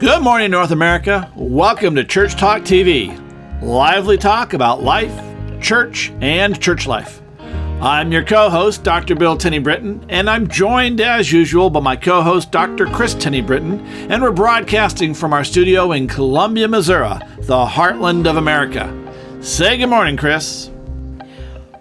Good morning, North America. Welcome to Church Talk TV. Lively talk about life, church, and church life. I'm your co-host, Dr. Bill Tenney-Britton, and I'm joined, as usual, by my co-host, Dr. Kris Tenney-Britton, and we're broadcasting from our studio in Columbia, Missouri, the heartland of America. Say good morning, Kris.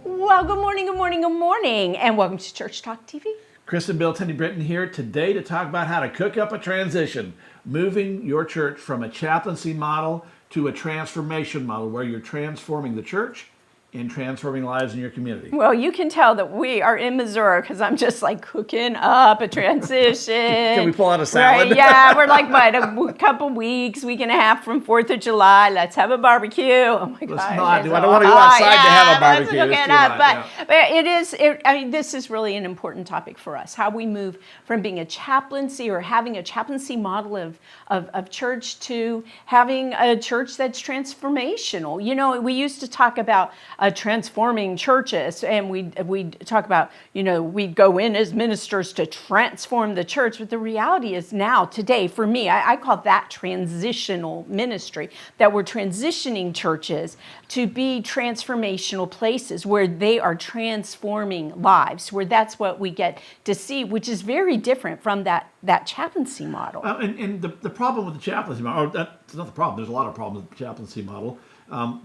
Well, good morning, good morning, good morning, and welcome to Church Talk TV. Kris and Bill Tenney-Britton here today to talk about how to cook up a transition, moving your church from a chaplaincy model to a transformation model where you're transforming the church and transforming lives in your community. Well, you can tell that we are in Missouri because I'm just like cooking up a transition. Can we pull out a salad? Right, yeah, we're like, what, a couple week and a half from 4th of July. Let's have a barbecue. Oh my gosh. I don't want to go outside to have a barbecue. But this is really an important topic for us, how we move from being a chaplaincy or having a chaplaincy model of church to having a church that's transformational. You know, we used to talk about transforming churches, and we talk about, we go in as ministers to transform the church, but the reality is now, today, for me, I call that transitional ministry, that we're transitioning churches to be transformational places where they are transforming lives, where that's what we get to see, which is very different from that chaplaincy model. And the problem with the chaplaincy model, that's not the problem, there's a lot of problems with the chaplaincy model.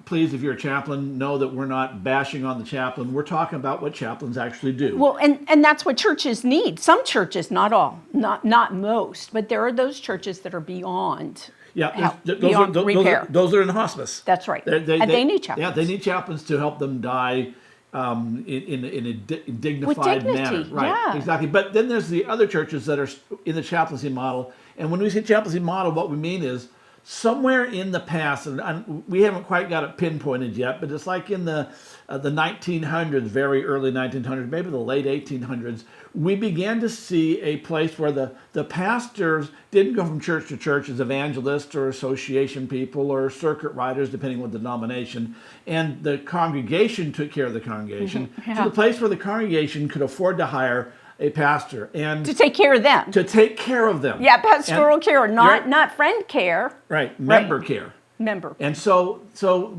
Please, if you're a chaplain, know that we're not bashing on the chaplain. We're talking about what chaplains actually do. Well, and that's what churches need. Some churches, not all, not most, but there are those churches that are beyond repair. Those are in hospice. That's right. They need chaplains. Yeah, they need chaplains to help them die in a dignified manner. Right, yeah. Exactly. But then there's the other churches that are in the chaplaincy model. And when we say chaplaincy model, what we mean is somewhere in the past, and we haven't quite got it pinpointed yet, but it's like in the 1900s, very early 1900s, maybe the late 1800s, we began to see a place where the pastors didn't go from church to church as evangelists or association people or circuit riders, depending on the denomination, and the congregation took care of the congregation, to the place where the congregation could afford to hire a pastor and to take care of them. To take care of them. Yeah, pastoral care, not friend care. Right, member care. Member. And so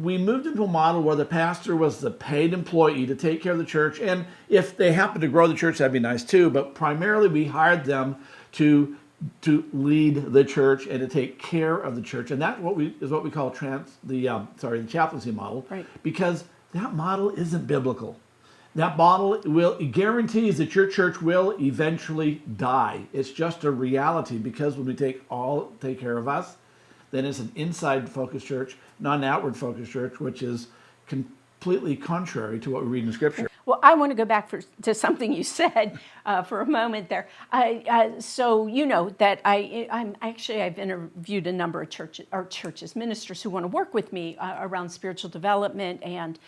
we moved into a model where the pastor was the paid employee to take care of the church, and if they happened to grow the church, that'd be nice too. But primarily, we hired them to lead the church and to take care of the church, and that's what we call the chaplaincy model, right? Because that model isn't biblical. That model guarantees that your church will eventually die. It's just a reality, because when we take care of us, then it's an inside-focused church, not an outward-focused church, which is completely contrary to what we read in Scripture. Well, I want to go back to something you said for a moment there. So you know that I've interviewed a number of churches, ministers who want to work with me around spiritual development and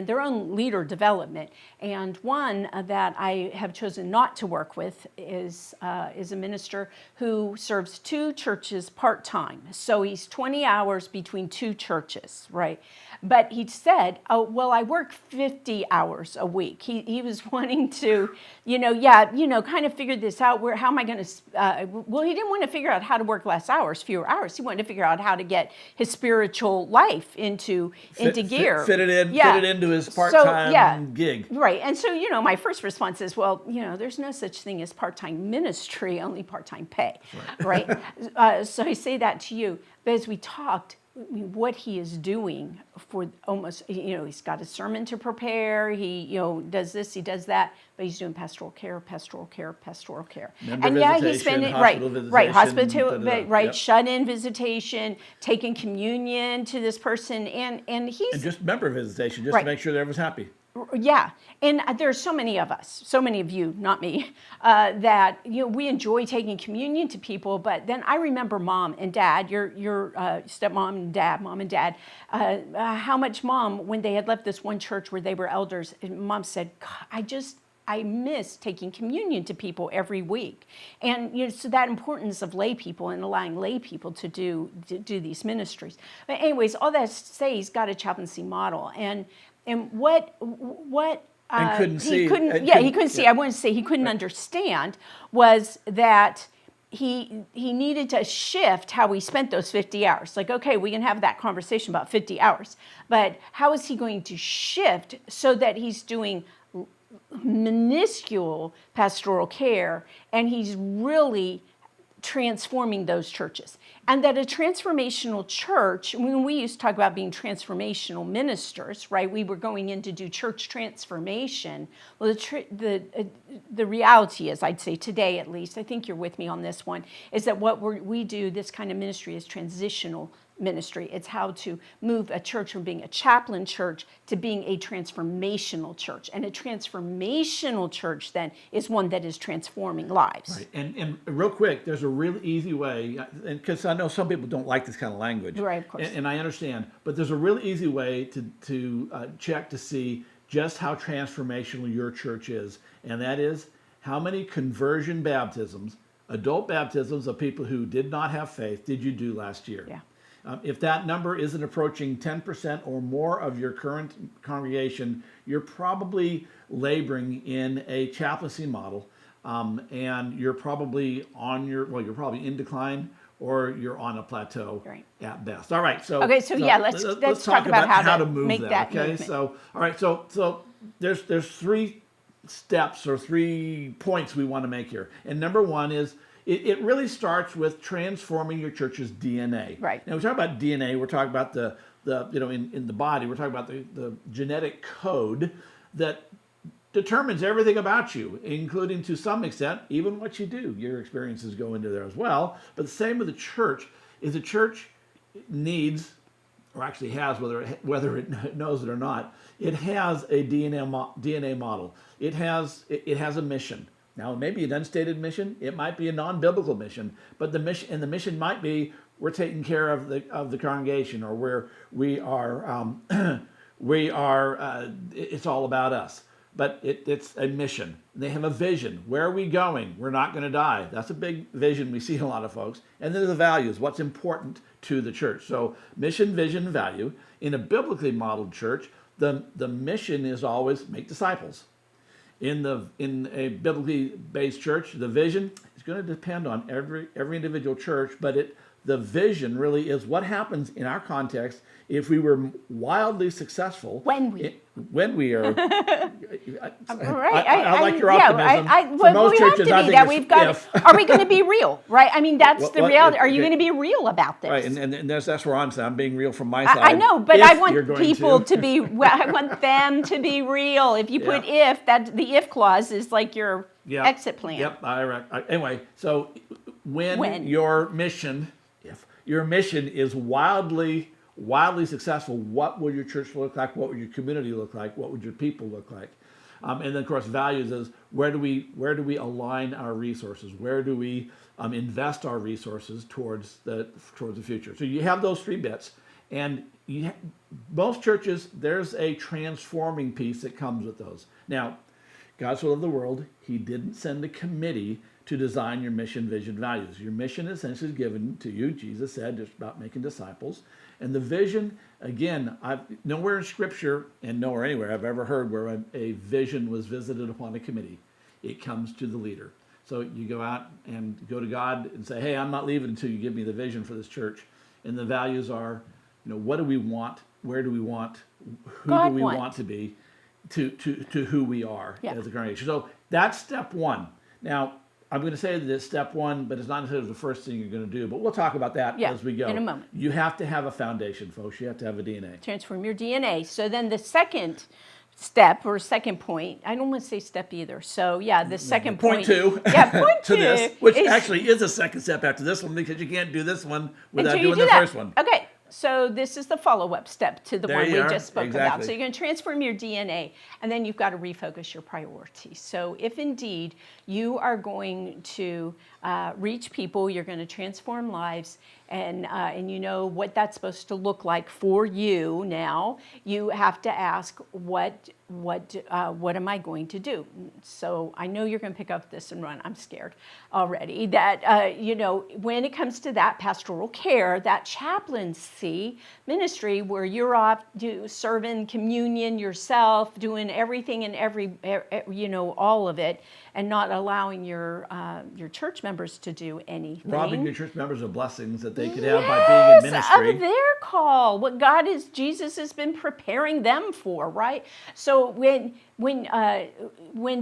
their own leader development. And one that I have chosen not to work with is a minister who serves 2 churches part-time. So he's 20 hours between 2 churches, right? But he said, "Oh, well, I work 50 hours a week." He was wanting to, kind of figure this out. How am I going to? Well, he didn't want to figure out how to work fewer hours. He wanted to figure out how to get his spiritual life into gear. Fit it into his part-time gig. Right. And so, my first response is, well, there's no such thing as part-time ministry, only part-time pay, right? So I say that to you. But as we talked, what he is doing for almost, he's got a sermon to prepare, he, does this, he does that, but he's doing pastoral care. Member visitation, he's spending, hospital, shut-in visitation, taking communion to this person, and he's... And just member visitation, just to make sure that everyone's happy. Yeah, and there's so many of us, so many of you, not me, that we enjoy taking communion to people. But then I remember Mom and Dad, your stepmom and Dad, Mom and Dad, how much Mom, when they had left this one church where they were elders, and Mom said, I miss taking communion to people every week. And so that importance of lay people and allowing lay people to do these ministries. But anyways, all that to say, he's got a chaplaincy model. And what and couldn't see. He couldn't see. I want to say he couldn't understand was that he needed to shift how we spent those 50 hours. Like, okay, we can have that conversation about 50 hours, but how is he going to shift so that he's doing minuscule pastoral care and he's really transforming those churches? And that a transformational church, when we used to talk about being transformational ministers, right? We were going in to do church transformation. Well, the reality is, I'd say today at least, I think you're with me on this one, is that what we do, this kind of ministry, is transitional ministry. It's how to move a church from being a chaplain church to being a transformational church. And a transformational church then is one that is transforming lives. Right. And real quick, there's a really easy way, and because I know some people don't like this kind of language. Right, of course. And I understand, but there's a really easy way to check to see just how transformational your church is. And that is how many conversion baptisms, adult baptisms of people who did not have faith, did you do last year? Yeah. If that number isn't approaching 10% or more of your current congregation, you're probably laboring in a chaplaincy model, and you're probably you're probably in decline, or you're on a plateau at best. All right, so let's talk about how to move make that okay, movement. so all right, so there's 3 steps or 3 points we want to make here, and number 1 is. It really starts with transforming your church's DNA. Right. Now, we talk about DNA, we're talking about the in the body, we're talking about the genetic code that determines everything about you, including to some extent, even what you do. Your experiences go into there as well. But the same with the church is the church needs, or actually has, whether it knows it or not, it has a DNA model. It has a mission. Now, it may be an unstated mission. It might be a non-biblical mission, but the mission might be we're taking care of the congregation, or we are it's all about us. But it's a mission. They have a vision. Where are we going? We're not going to die. That's a big vision we see in a lot of folks. And then the values. What's important to the church? So mission, vision, value. In a biblically modeled church, the mission is always make disciples. In a biblically based church, the vision is going to depend on every individual church, but the vision really is what happens in our context if we were wildly successful. When we are. Right. I like your optimism. For most churches, I think we've got. Are we going to be real? Right. I mean, that's the reality. Are you going to be real about this? Right. And that's where I'm saying. I'm being real from my side. I know, but I want people to be. I want them to be real. If you put if, that the if clause is like your exit plan. Yep. Anyway, so when your mission, if your mission is wildly successful, what would your church look like? What would your community look like? What would your people look like? And then, of course, values is where do we align our resources? Where do we invest our resources towards the future? So you have those 3 bits, and most churches, there's a transforming piece that comes with those. Now, God so loved the world, He didn't send a committee to design your mission, vision, values. Your mission essentially is given to you. Jesus said it's about making disciples. And the vision, again, nowhere in Scripture and nowhere anywhere I've ever heard where a vision was visited upon a committee. It comes to the leader. So you go out and go to God and say, hey, I'm not leaving until you give me the vision for this church. And the values are, what do we want? Where do we want? Who do we want to be? To who we are as a congregation. So that's step 1. Now, I'm going to say that it's step 1, but it's not necessarily the first thing you're going to do. But we'll talk about that as we go. In a moment. You have to have a foundation, folks. You have to have a DNA. Transform your DNA. So then the second step or second point, I don't want to say step either. So the second point. Point 2. Yeah, point 2. To this, which actually is a second step after this one, because you can't do this one without doing the first one. Okay. So this is the follow-up step to the one we just spoke about. So you're going to transform your DNA, and then you've got to refocus your priorities. So if indeed you are going to reach people, you're going to transform lives, and you know what that's supposed to look like for you now, you have to ask, what am I going to do? So I know you're going to pick up this and run. I'm scared already that, you know, when it comes to that pastoral care, that chaplaincy ministry where you're off serving communion yourself, doing everything and you know, all of it, and not allowing your church members to do anything. Robbing your church members of blessings that they could have by being in ministry. Of their call, what Jesus has been preparing them for, right? So when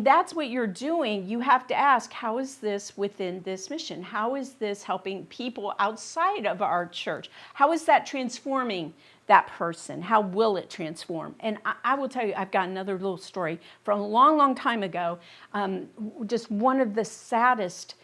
that's what you're doing, you have to ask, how is this within this mission? How is this helping people outside of our church? How is that transforming that person? How will it transform? And I will tell you, I've got another little story from a long, long time ago. Just one of the saddest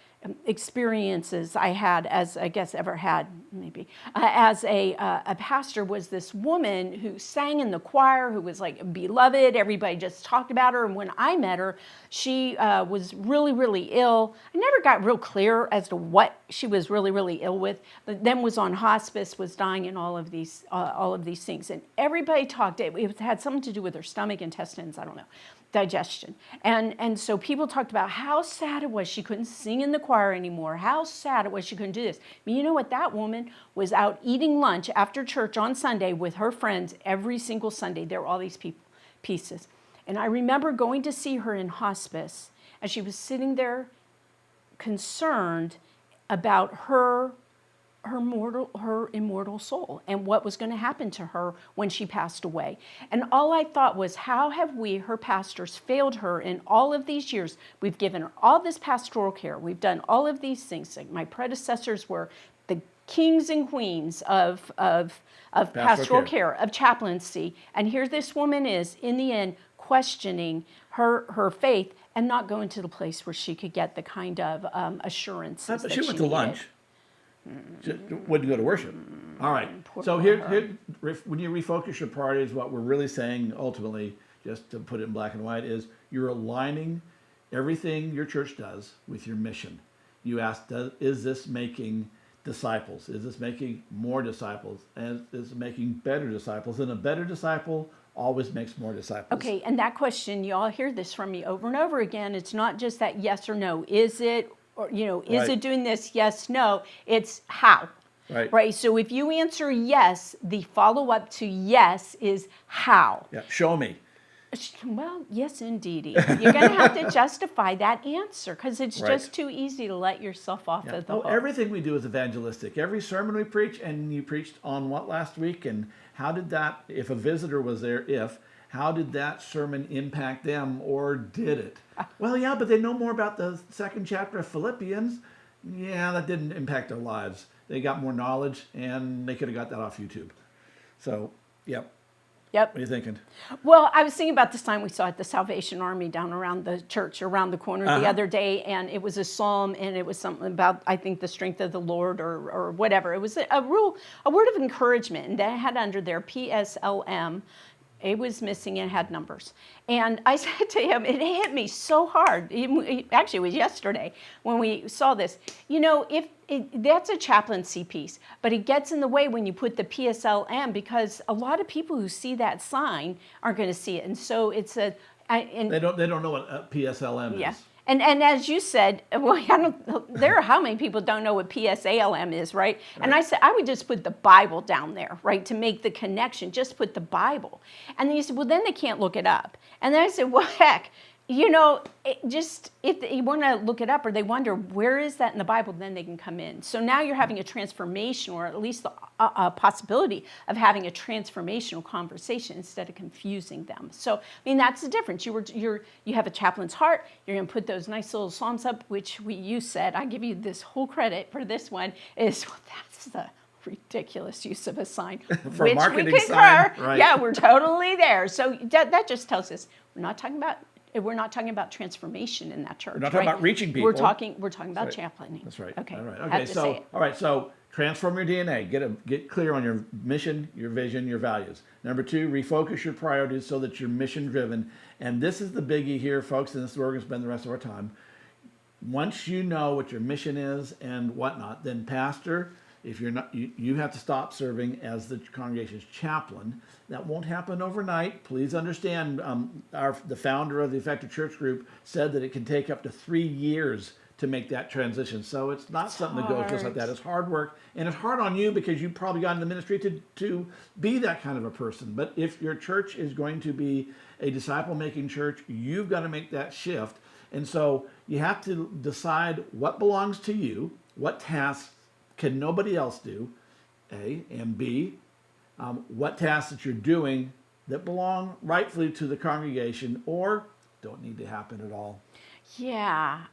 experiences I had, as I guess ever had, maybe, as a pastor, was this woman who sang in the choir, who was like beloved. Everybody just talked about her. And when I met her, she was really, really ill. I never got real clear as to what she was really, really ill with, but then was on hospice, was dying, and all of these things. And everybody talked. It had something to do with her stomach, intestines, I don't know, digestion. And so people talked about how sad it was she couldn't sing in the choir anymore, how sad it was she couldn't do this. But you know what? That woman was out eating lunch after church on Sunday with her friends every single Sunday. There were all these pieces. And I remember going to see her in hospice, and she was sitting there concerned about her immortal soul and what was going to happen to her when she passed away. And all I thought was, how have we, her pastors, failed her in all of these years? We've given her all this pastoral care. We've done all of these things. Like my predecessors were the kings and queens of pastoral care, of chaplaincy. And here this woman is, in the end, questioning her faith and not going to the place where she could get the kind of assurance. But she went to lunch. She wouldn't go to worship. All right. So here, when you refocus your priorities, what we're really saying ultimately, just to put it in black and white, is you're aligning everything your church does with your mission. You ask, is this making disciples? Is this making more disciples? And is it making better disciples? And a better disciple always makes more disciples. Okay, and that question, you all hear this from me over and over again. It's not just that yes or no. Is it, or, you know, is it doing this? Yes, no. It's how. Right. So if you answer yes, the follow-up to yes is how. Yeah. Show me. Well, yes, indeedy. You're going to have to justify that answer because it's just too easy to let yourself off of the hook. Everything we do is evangelistic. Every sermon we preach, and you preached on what last week, and how did that, if a visitor was there, how did that sermon impact them, or did it? Well, yeah, but they know more about the second chapter of Philippians. Yeah, that didn't impact their lives. They got more knowledge, and they could have got that off YouTube. So, Yep. What are you thinking? Well, I was thinking about the sign we saw at the Salvation Army down around the church, around the corner the other day, and it was a psalm, and it was something about, I think, the strength of the Lord or whatever. It was a word of encouragement, and that had under there PSLM. It was missing and had numbers. And I said to him, it hit me so hard. Actually, it was yesterday when we saw this. You know, that's a chaplaincy piece, but it gets in the way when you put the PSLM, because a lot of people who see that sign aren't going to see it. And so it's they don't know what PSLM is. And as you said, well, there are how many people don't know what PSALM is, right? And I said, I would just put the Bible down there, right, to make the connection. Just put the Bible. And then you said, well, then they can't look it up. And then I said, well, heck, you know, if they want to look it up or they wonder where is that in the Bible, then they can come in. So now you're having a transformation, or at least a possibility of having a transformational conversation instead of confusing them. So, I mean, that's the difference. You have a chaplain's heart. You're going to put those nice little psalms up, which you said, I give you this whole credit for this one, is, well, that's the ridiculous use of a sign, for which a marketing we concur. sign, right? Yeah, we're totally there. So that just tells us we're not talking about transformation in that church. We're not talking about reaching people. We're talking about chaplaining. That's right. Okay. All right. Okay. So transform your DNA. Get clear on your mission, your vision, your values. Number 2, refocus your priorities so that you're mission driven. And this is the biggie here, folks. And this is where we're going to spend the rest of our time. Once you know what your mission is and whatnot, then pastor, if you're not, you have to stop serving as the congregation's chaplain. That won't happen overnight. Please understand, the founder of the Effective Church Group said that it can take up to 3 years to make that transition. So it's not something that goes just like that. It's hard work, and it's hard on you because you've probably gotten the ministry to be that kind of a person. But if your church is going to be a disciple-making church, you've got to make that shift. And so you have to decide what belongs to you, what tasks can nobody else do, A, and B, what tasks that you're doing that belong rightfully to the congregation or don't need to happen at all. Yeah.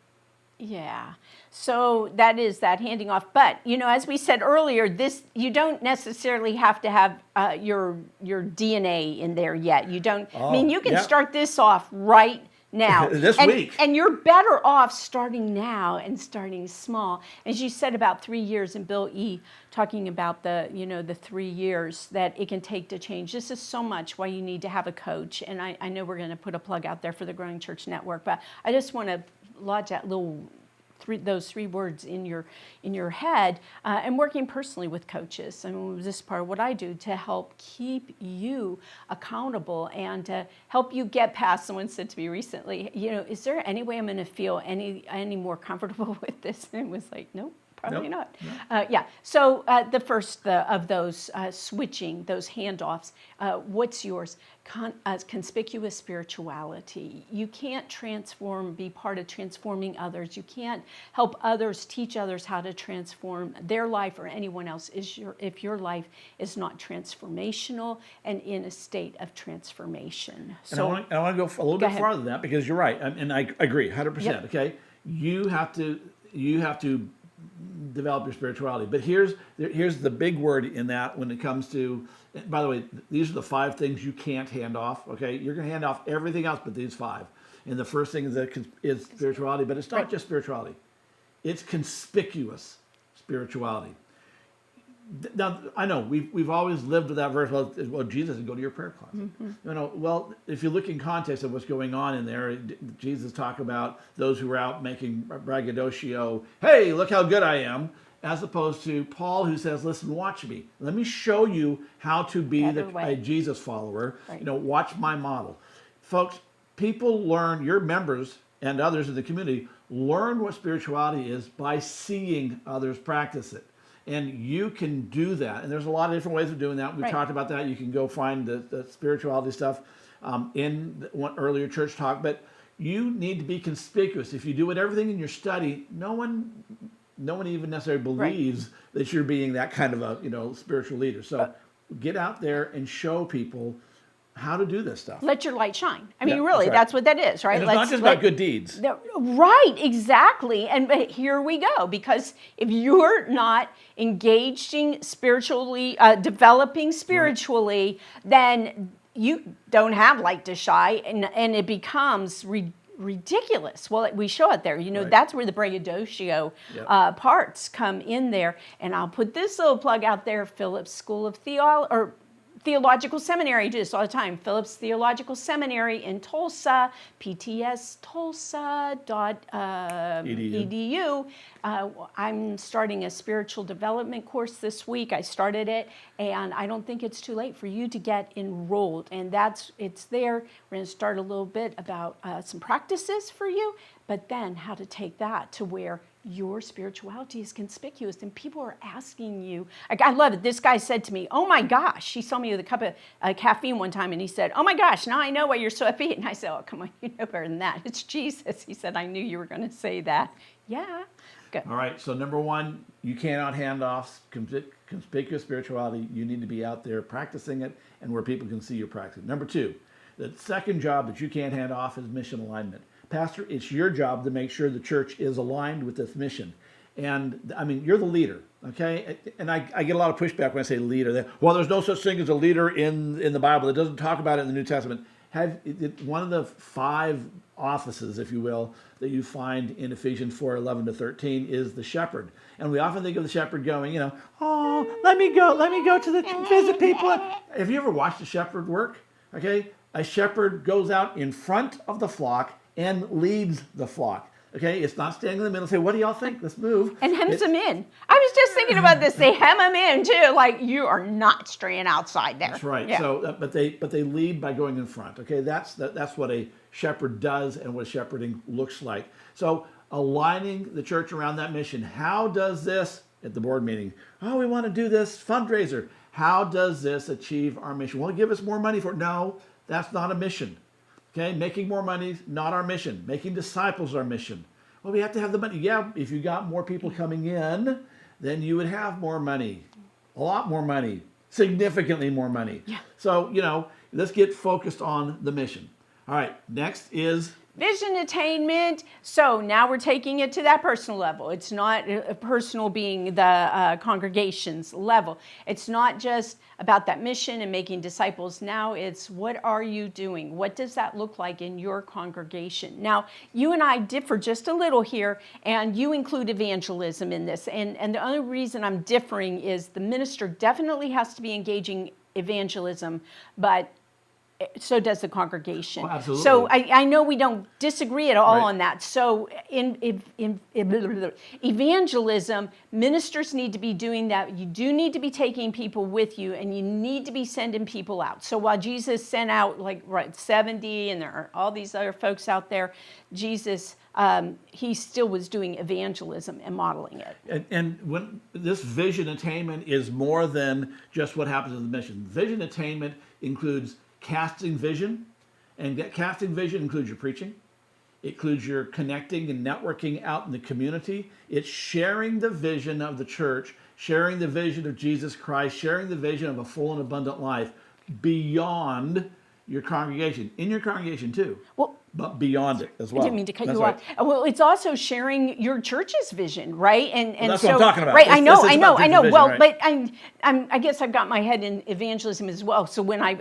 So that is that handing off. But, as we said earlier, you don't necessarily have to have your DNA in there yet. You don't, you can start this off right now. This week. And you're better off starting now and starting small. As you said about 3 years, and Bill E. talking about the 3 years that it can take to change. This is so much why you need to have a coach. And I know we're going to put a plug out there for the Growing Church Network, but I just want to lodge that those 3 words in your head, and working personally with coaches. I mean, this is part of what I do to help keep you accountable and to help you get past. Someone said to me recently, is there any way I'm going to feel any more comfortable with this? And it was like, nope. Probably not. Yeah. So the first of those switching, those handoffs, what's yours? Conspicuous spirituality. You can't be part of transforming others. You can't help others, teach others how to transform their life or anyone else if your life is not transformational and in a state of transformation. So I want to go a little bit farther than that because you're right, and I agree 100%. Yep. Okay, you have to develop your spirituality. But here's the big word in that when it comes to, by the way, these are the 5 things you can't hand off, okay? You're going to hand off everything else but these 5. And the first thing is spirituality, but it's not just spirituality. It's conspicuous spirituality. Now, I know we've always lived with that verse, well, Jesus said, go to your prayer closet. Mm-hmm. Well, if you look in context of what's going on in there, Jesus talked about those who were out making braggadocio, hey, look how good I am, as opposed to Paul who says, listen, watch me. Let me show you how to be a Jesus follower. Right. Watch my model. Folks, people learn, your members and others in the community, learn what spirituality is by seeing others practice it. And you can do that. And there's a lot of different ways of doing that. We've talked about that. You can go find the spirituality stuff in one earlier church talk. But you need to be conspicuous. If you do everything in your study, no one even necessarily believes that you're being that kind of a spiritual leader. So get out there and show people how to do this stuff. Let your light shine. I mean, really, that's what that is, right? And it's not just about good deeds. Right, exactly. But here we go. Because if you're not engaging spiritually, developing spiritually, then you don't have light to shine, and it becomes ridiculous. Well, we show it there. That's where the braggadocio parts come in there. And I'll put this little plug out there, Phillips School of Theological Seminary, do this all the time. Phillips Theological Seminary in Tulsa, ptstulsa.edu. I'm starting a spiritual development course this week. I started it, and I don't think it's too late for you to get enrolled. And it's there. We're going to start a little bit about some practices for you, but then how to take that to where your spirituality is conspicuous, and people are asking you. I love it. This guy said to me, oh my gosh, he saw me with a cup of caffeine one time, and he said, oh my gosh, now I know why you're so upbeat. And I said, oh, come on, you know better than that. It's Jesus. He said, I knew you were going to say that. Yeah. Good. All right, so number 1, you cannot hand off conspicuous spirituality. You need to be out there practicing it and where people can see you practicing. Number 2, the second job that you can't hand off is mission alignment. Pastor, it's your job to make sure the church is aligned with this mission. And I mean, you're the leader, okay? And I get a lot of pushback when I say leader. Well, there's no such thing as a leader in the Bible. It doesn't talk about it in the New Testament. One of the 5 offices, if you will, that you find in Ephesians 4:11-13 is the shepherd. And we often think of the shepherd going, oh, let me go to visit people. Have you ever watched a shepherd work? Okay, a shepherd goes out in front of the flock and leads the flock. Okay, it's not standing in the middle. Say, what do y'all think? Let's move. And hems them in. I was just thinking about this. They hem them in too. Like, you are not straying outside there. That's right. Yeah. So, but they lead by going in front. Okay, that's what a shepherd does and what shepherding looks like. So, aligning the church around that mission. How does this at the board meeting? Oh, we want to do this fundraiser. How does this achieve our mission? Well, give us more money for it. No, that's not a mission. Okay, making more money is not our mission. Making disciples is our mission. Well, we have to have the money. Yeah, if you got more people coming in, then you would have more money, a lot more money, significantly more money. Yeah. So, let's get focused on the mission. All right, next is vision attainment. So now we're taking it to that personal level. It's not personal being the congregation's level. It's not just about that mission and making disciples. Now it's, what are you doing? What does that look like in your congregation? Now, you and I differ just a little here, and you include evangelism in this. And the only reason I'm differing is the minister definitely has to be engaging evangelism, but so does the congregation. Oh, absolutely. So I know we don't disagree at all Right. on that. So in evangelism, ministers need to be doing that. You do need to be taking people with you, and you need to be sending people out. So while Jesus sent out 70, and there are all these other folks out there, Jesus, he still was doing evangelism and modeling it. And when this vision attainment is more than just what happens in the mission. Vision attainment includes casting vision, and that casting vision includes your preaching. It includes your connecting and networking out in the community. It's sharing the vision of the church, sharing the vision of Jesus Christ, sharing the vision of a full and abundant life beyond your congregation, in your congregation too. Well, but beyond it as well. I didn't mean to cut That's you right. off. Well, it's also sharing your church's vision, right? And that's so, what I'm talking about. Right, This is I about know. vision, Well, right? but I guess I've got my head in evangelism as well. So when I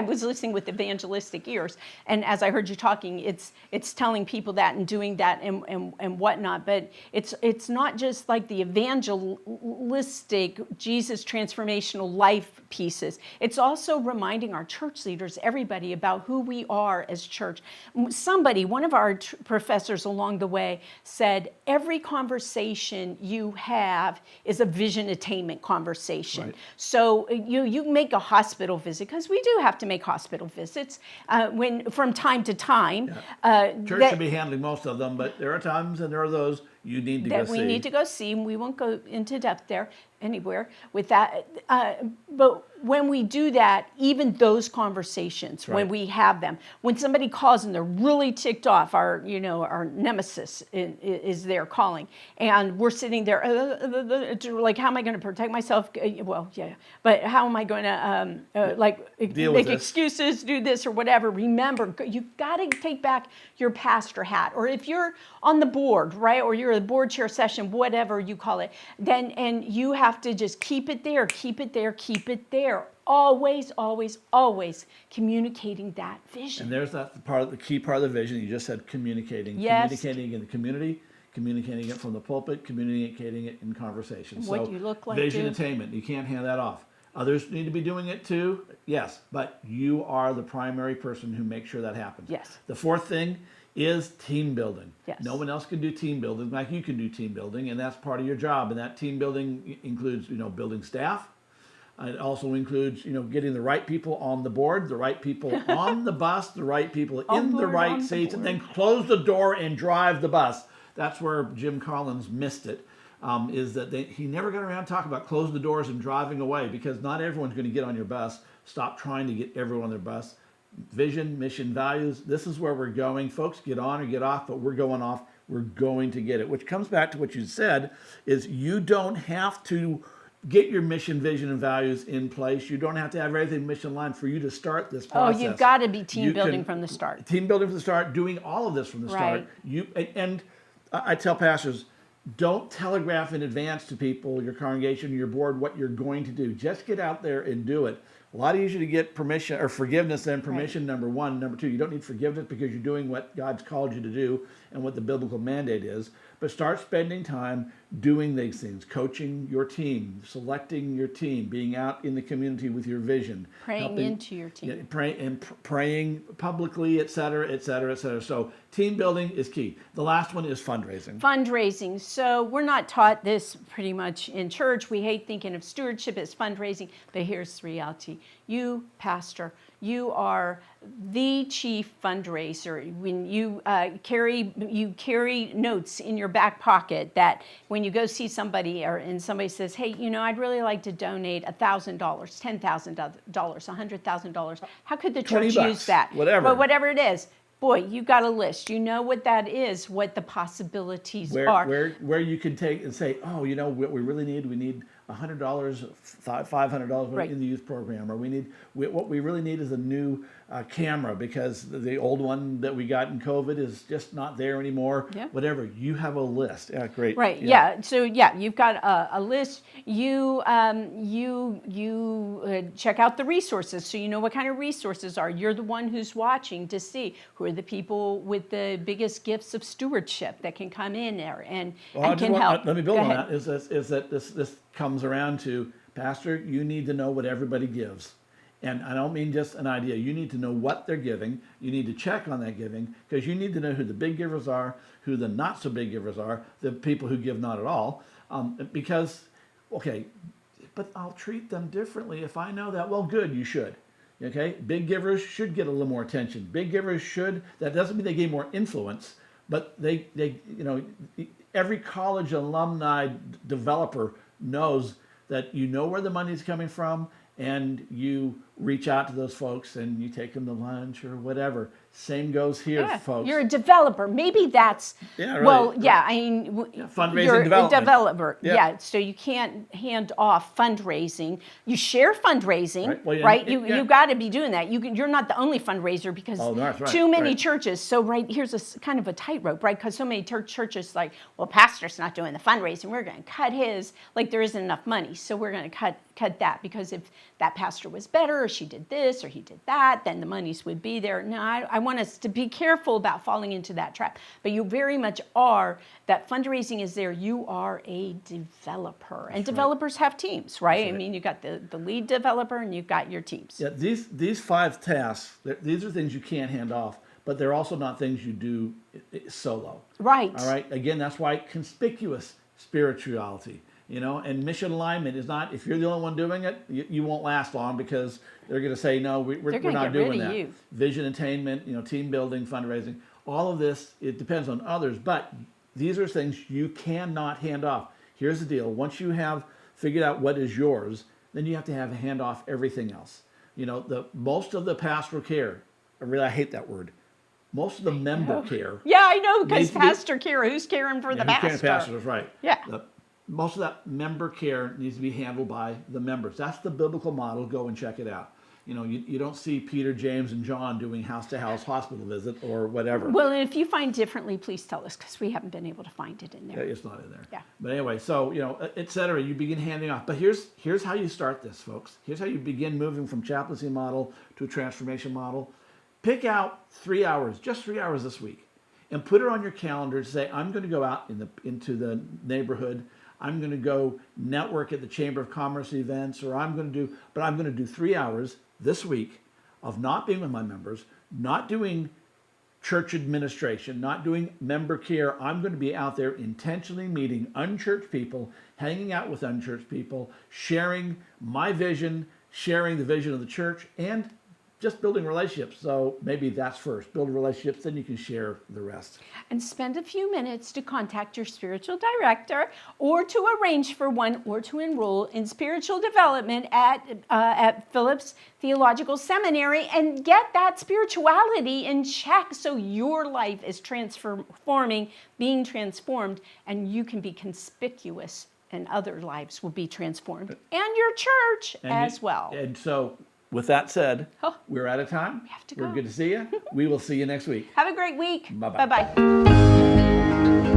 was listening with evangelistic ears, and as I heard you talking, it's telling people that and doing that and whatnot. But it's not just like the evangelistic Jesus transformational life pieces. It's also reminding our church leaders, everybody, about who we are as church. One of our professors along the way said, every conversation you have is a vision attainment conversation. Right. So you make a hospital visit, because we do have to make hospital visits from time to time. Church should be handling most of them, but there are times and there are those you need to go that see. we need to go see, and we won't go into depth there anywhere with that. But when we do that, even those conversations, when Right. we have them, when somebody calls and they're really ticked off, our nemesis is there calling, and we're sitting there like, how am I going to protect myself? Well, yeah, but how am I going to Deal with make this. excuses, do this or whatever? Remember, you've got to take back your pastor hat, or if you're on the board, right, or you're a board chair session, whatever you call it, then and you have to just keep it there, keep it there, keep it there. Always, always, always communicating that vision. And there's that the key part of the vision. You just said communicating. Yes. Communicating in the community, communicating it from the pulpit, communicating it in conversation. What So you look like, vision too. attainment. You can't hand that off. Others need to be doing it too, yes, but you are the primary person who makes sure that happens. Yes. The fourth thing is team building. Yes. No one else can do team building like you can do team building, and that's part of your job. And that team building includes, building staff. It also includes, getting the right people on the board, the right people on the bus, the right people in the board, right on the seats, and then board. close the door and drive the bus. That's where Jim Collins missed it. Is that he never got around to talk about closing the doors and driving away, because not everyone's going to get on your bus. Stop trying to get everyone on their bus. Vision, mission, values. This is where we're going. Folks, get on or get off, but we're going off. We're going to get it. Which comes back to what you said, is you don't have to get your mission, vision, and values in place. You don't have to have everything mission line for you to start this process. Oh, you've got to be team You building can- from the start. Team building from the start, doing all of this from the start. Right. And I tell pastors, don't telegraph in advance to people, your congregation, your board, what you're going to do. Just get out there and do it. A lot easier to get permission or forgiveness than permission, number one. Number two, you don't need forgiveness because you're doing what God's called you to do and what the biblical mandate is. But start spending time doing these things, coaching your team, selecting your team, being out in the community with your vision, Praying into your team. Yeah, praying publicly, et cetera, et cetera, et cetera. So team building is key. The last one is fundraising. Fundraising. So we're not taught this pretty much in church. We hate thinking of stewardship as fundraising, but here's the reality. You, pastor, you are the chief fundraiser. When you carry notes in your back pocket that when you go see somebody and somebody says, hey, I'd really like to donate $1,000, $10,000, $100,000. How could the church use that? Whatever. But whatever it is. Boy, you got a list. You know what that is, what the possibilities are. Where you can take and say, oh, what we really need, we need $100, $500 Right. in the youth program, or what we really need is a new camera because the old one that we got in COVID is just not there anymore. Yeah. Whatever, you have a list. Yeah, great. Right. Yeah. So you've got a list. You check out the resources, so you know what kind of resources are. You're the one who's watching to see who are the people with the biggest gifts of stewardship that can come in there and can help. Let me build on that. Is that this comes around to, Pastor, you need to know what everybody gives. And I don't mean just an idea. You need to know what they're giving. You need to check on that giving because you need to know who the big givers are, who the not so big givers are, the people who give not at all. But I'll treat them differently if I know that. Well, good, you should. Okay, big givers should get a little more attention. Big givers should. That doesn't mean they gain more influence, but they every college alumni developer knows that you know where the money's coming from, and you reach out to those folks and you take them to lunch or whatever. Same goes here, folks. You're a developer. Maybe that's, right. Well, yeah, I mean, fundraising you're development. a developer. Yeah. So you can't hand off fundraising. You share fundraising, Right. Well, right? yeah. You got to be doing that. You're not the only fundraiser because that's right. too many Right. churches. So here's a kind of a tightrope, right? Because so many churches like, well, pastor's not doing the fundraising. We're going to cut his, like there isn't enough money. So we're going to cut that because if that pastor was better or she did this or he did that, then the monies would be there. No, I want us to be careful about falling into that trap. But you very much are, that fundraising is there. You are a developer. And developers have teams, right? I mean, you got the lead developer and you've got your teams. Yeah, these 5 tasks, these are things you can't hand off, but they're also not things you do solo. Right. All right. Again, that's why conspicuous spirituality, and mission alignment is not, if you're the only one doing it, you won't last long because they're going to say, no, we're not doing that. You. Vision attainment, team building, fundraising, all of this, it depends on others, but these are things you cannot hand off. Here's the deal. Once you have figured out what is yours, then you have to hand off everything else. Most of the pastoral care, I hate that word. Most of the member care. Yeah, I know, because pastor care, who's caring for the who's pastor? Caring for pastors, right. Yeah. Most of that member care needs to be handled by the members. That's the biblical model. Go and check it out. You don't see Peter, James, and John doing house-to-house hospital visit or whatever. Well, and if you find differently, please tell us because we haven't been able to find it in there. It's not in there. Yeah. But anyway, so, et cetera, you begin handing off. But here's how you start this, folks. Here's how you begin moving from chaplaincy model to a transformation model. Pick out 3 hours, just 3 hours this week, and put it on your calendar to say, I'm going to go out into the neighborhood. I'm going to go network at the Chamber of Commerce events, or I'm going to do 3 hours this week of not being with my members, not doing church administration, not doing member care. I'm going to be out there intentionally meeting unchurched people, hanging out with unchurched people, sharing my vision, sharing the vision of the church, and just building relationships. So maybe that's first. Build relationships, then you can share the rest. And spend a few minutes to contact your spiritual director or to arrange for one or to enroll in spiritual development at Phillips Theological Seminary and get that spirituality in check so your life is being transformed, and you can be conspicuous and other lives will be transformed. And your church as well. And so, with that said, we're out of time. We have to go. We're good to see you. We will see you next week. Have a great week. Bye-bye. Bye-bye.